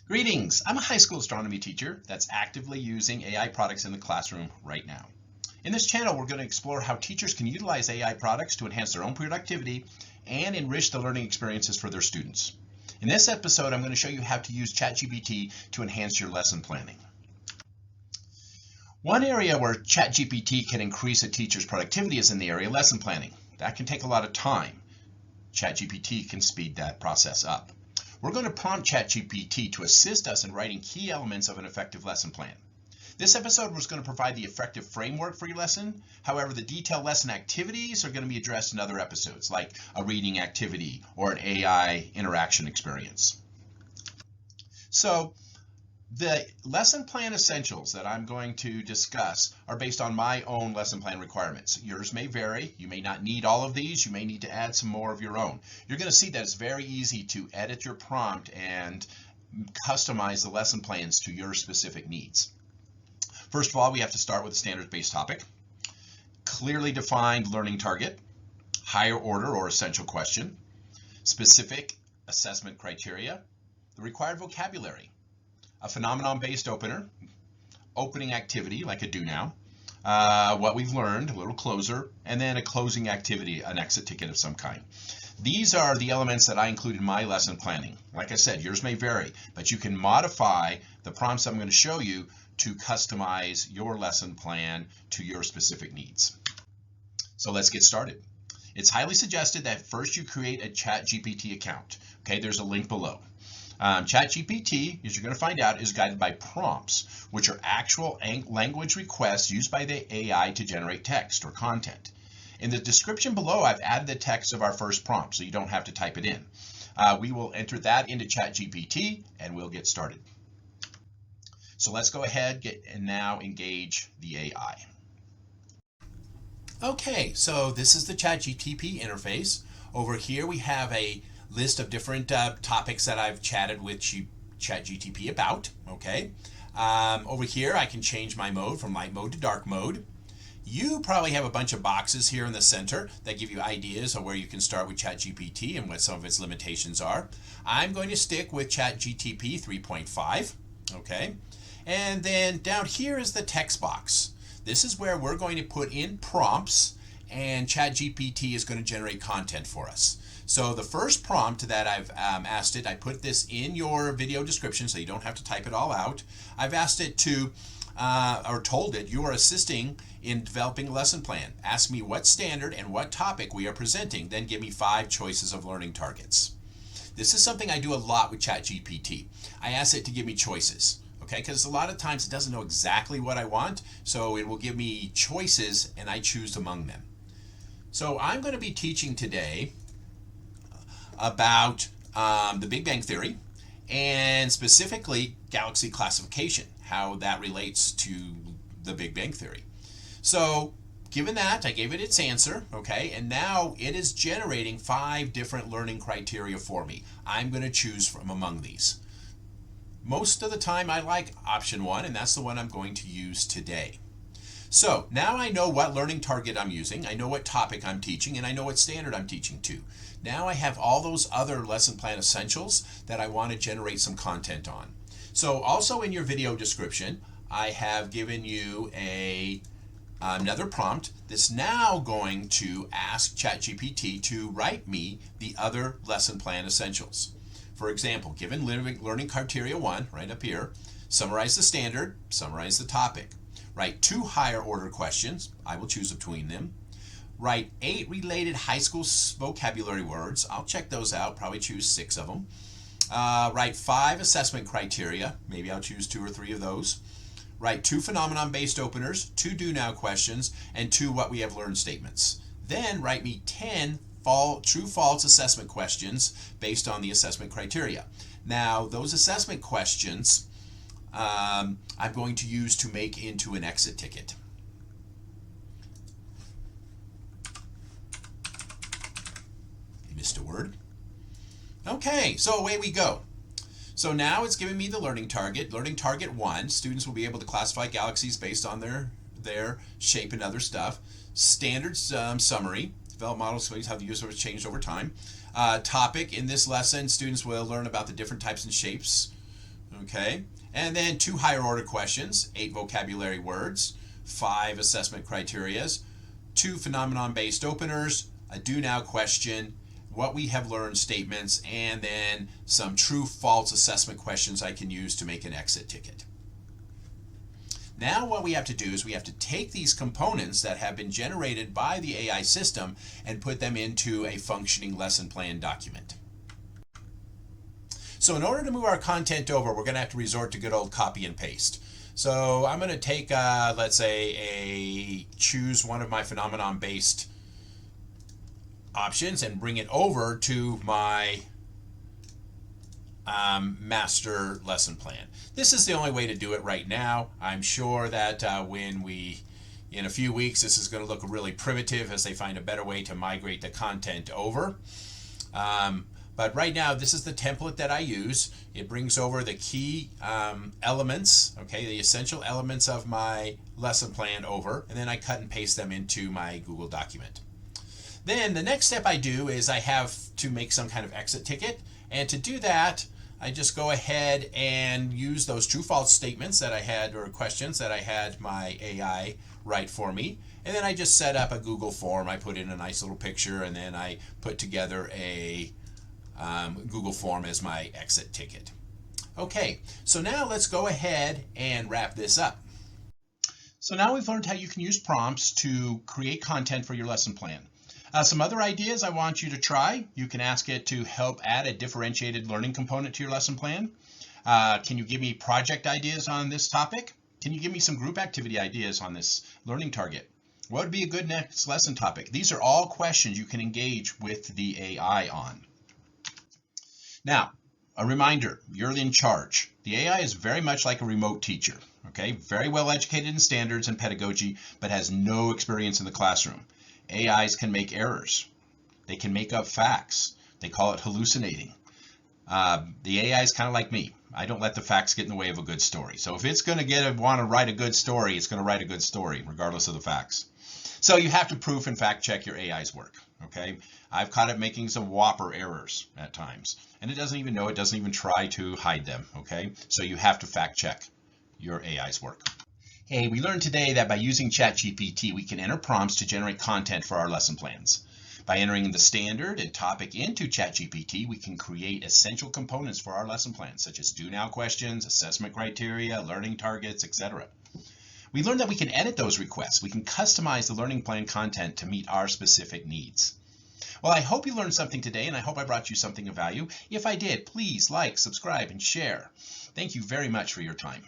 Greetings! I'm a high school astronomy teacher that's actively using AI products in the classroom right now. In this channel, we're going to explore how teachers can utilize AI products to enhance their own productivity and enrich the learning experiences for their students. In this episode, I'm going to show you how to use ChatGPT to enhance your lesson planning. One area where ChatGPT can increase a teacher's productivity is in the area of lesson planning. That can take a lot of time. ChatGPT can speed that process up. We're going to prompt ChatGPT to assist us in writing key elements of an effective lesson plan. This episode was going to provide the effective framework for your lesson. However, the detailed lesson activities are going to be addressed in other episodes, like a reading activity or an AI interaction experience. So, the lesson plan essentials that I'm going to discuss are based on my own lesson plan requirements. Yours may vary. You may not need all of these. You may need to add some more of your own. You're going to see that it's very easy to edit your prompt and customize the lesson plans to your specific needs. First of all, we have to start with a standards-based topic, clearly defined learning target, higher order or essential question, specific assessment criteria, the required vocabulary, a phenomenon-based opener, opening activity like a do now, what we've learned, a little closer, and then a closing activity, an exit ticket of some kind. These are the elements that I include in my lesson planning. Like I said, yours may vary, but you can modify the prompts I'm going to show you to customize your lesson plan to your specific needs. So let's get started. It's highly suggested that first you create a ChatGPT account. Okay, there's a link below. ChatGPT, as you're going to find out, is guided by prompts, which are actual language requests used by the AI to generate text or content. In the description below, I've added the text of our first prompt, so you don't have to type it in. We will enter that into ChatGPT, and we'll get started. So let's go ahead and now engage the AI. Okay, so this is the ChatGPT interface. Over here we have a list of different topics that I've chatted with ChatGPT about. Okay, over here I can change my mode from light mode to dark mode. You probably have a bunch of boxes here in the center that give you ideas of where you can start with ChatGPT and what some of its limitations are. I'm going to stick with ChatGPT 3.5. Okay, and then down here is the text box. This is where we're going to put in prompts and ChatGPT is going to generate content for us. So the first prompt that I've asked it, I put this in your video description so you don't have to type it all out. I've asked it to, or told it, you are assisting in developing a lesson plan. Ask me what standard and what topic we are presenting, then give me 5 choices of learning targets. This is something I do a lot with ChatGPT. I ask it to give me choices. Okay, because a lot of times it doesn't know exactly what I want, so it will give me choices and I choose among them. So I'm going to be teaching today about the Big Bang Theory and specifically galaxy classification, how that relates to the Big Bang Theory. So given that, I gave it its answer, okay, and now it is generating 5 different learning criteria for me. I'm going to choose from among these. Most of the time I like option 1, and that's the one I'm going to use today. So now I know what learning target I'm using, I know what topic I'm teaching, and I know what standard I'm teaching to. Now I have all those other lesson plan essentials that I want to generate some content on. So also in your video description, I have given you another prompt that's now going to ask ChatGPT to write me the other lesson plan essentials. For example, given learning criteria 1, right up here, summarize the standard, summarize the topic. Write 2 higher order questions, I will choose between them. Write 8 related high school vocabulary words, I'll check those out, probably choose 6 of them. Write 5 assessment criteria, maybe I'll choose 2 or 3 of those. Write 2 phenomenon-based openers, 2 do-now questions, and 2 what we have learned statements. Then write me 10 true-false assessment questions based on the assessment criteria. Now, those assessment questions I'm going to use to make into an exit ticket. Missed a word. Okay, so away we go. So now it's giving me the learning target. Learning target 1, students will be able to classify galaxies based on their shape and other stuff. Standard summary, develop models how the user has changed over time. Topic, in this lesson, students will learn about the different types and shapes Okay, and then 2 higher order questions, 8 vocabulary words, 5 assessment criterias, 2 phenomenon-based openers, a do now question, what we have learned statements, and then some true false assessment questions I can use to make an exit ticket. Now what we have to do is we have to take these components that have been generated by the AI system and put them into a functioning lesson plan document. So in order to move our content over, we're going to have to resort to good old copy and paste. So I'm going to take, let's say, choose one of my phenomenon-based options and bring it over to my master lesson plan. This is the only way to do it right now. I'm sure that in a few weeks, this is going to look really primitive as they find a better way to migrate the content over. But right now, this is the template that I use. It brings over the key elements, okay, the essential elements of my lesson plan over, and then I cut and paste them into my Google document. Then the next step I do is I have to make some kind of exit ticket, and to do that, I just go ahead and use those true-false statements that I had, or questions that I had my AI write for me, and then I just set up a Google form. I put in a nice little picture, and then I put together a Google form as my exit ticket. Okay, so now let's go ahead and wrap this up. So now we've learned how you can use prompts to create content for your lesson plan. Some other ideas I want you to try. You can ask it to help add a differentiated learning component to your lesson plan. Can you give me project ideas on this topic? Can you give me some group activity ideas on this learning target? What would be a good next lesson topic? These are all questions you can engage with the AI on. Now, a reminder, you're in charge. The AI is very much like a remote teacher, okay? Very well educated in standards and pedagogy, but has no experience in the classroom. AIs can make errors. They can make up facts. They call it hallucinating. The AI is kind of like me. I don't let the facts get in the way of a good story. So if it's going to want to write a good story, it's going to write a good story, regardless of the facts. So you have to proof and fact check your AI's work, okay? I've caught it making some whopper errors at times, and it doesn't even know, it doesn't even try to hide them, okay? So you have to fact check your AI's work. Hey, we learned today that by using ChatGPT, we can enter prompts to generate content for our lesson plans. By entering the standard and topic into ChatGPT, we can create essential components for our lesson plans, such as do now questions, assessment criteria, learning targets, etc. We learned that we can edit those requests. We can customize the learning plan content to meet our specific needs. Well, I hope you learned something today, and I hope I brought you something of value. If I did, please like, subscribe, and share. Thank you very much for your time.